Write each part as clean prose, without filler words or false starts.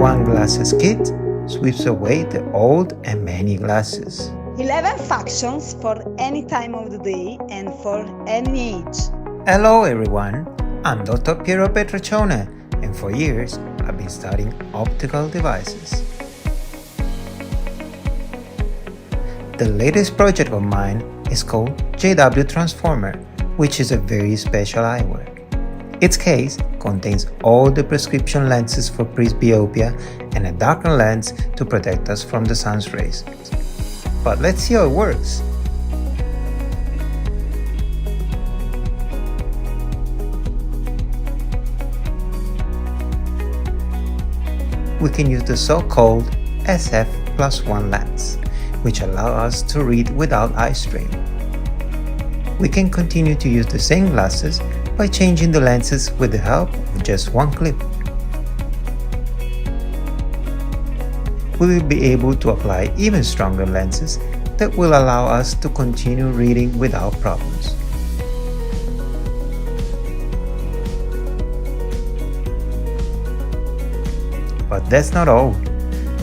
One glasses kit sweeps away the old and many glasses. 11 functions for any time of the day and for any age. Hello everyone, I'm Dr. Piero Petraccione, and for years I've been studying optical devices. The latest project of mine is called J.W.Transformer, which is a very special eyewear. Its case contains all the prescription lenses for presbyopia and a darker lens to protect us from the sun's rays. But let's see how it works. We can use the so-called SF+1 lens, which allows us to read without eye strain. We can continue to use the same glasses by changing the lenses with the help of just one clip. We will be able to apply even stronger lenses that will allow us to continue reading without problems. But that's not all.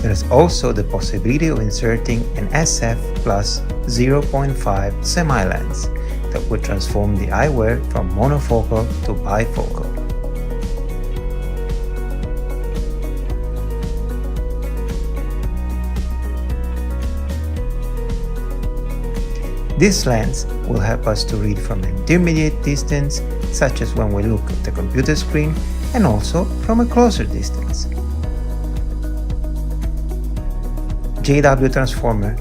There is also the possibility of inserting an SF plus 0.5 semi-lens that would transform the eyewear from monofocal to bifocal. This lens will help us to read from an intermediate distance, such as when we look at the computer screen, and also from a closer distance. J.W.Transformer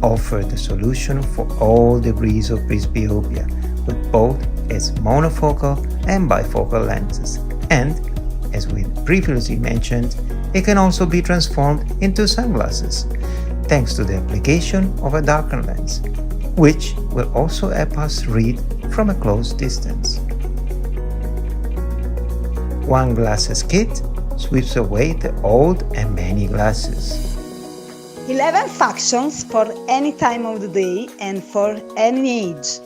offered the solution for all degrees of presbyopia with both its monofocal and bifocal lenses, and, as we previously mentioned, it can also be transformed into sunglasses, thanks to the application of a darker lens, which will also help us read from a close distance. One glasses kit sweeps away the old and many glasses. 11 functions for any time of the day and for any age.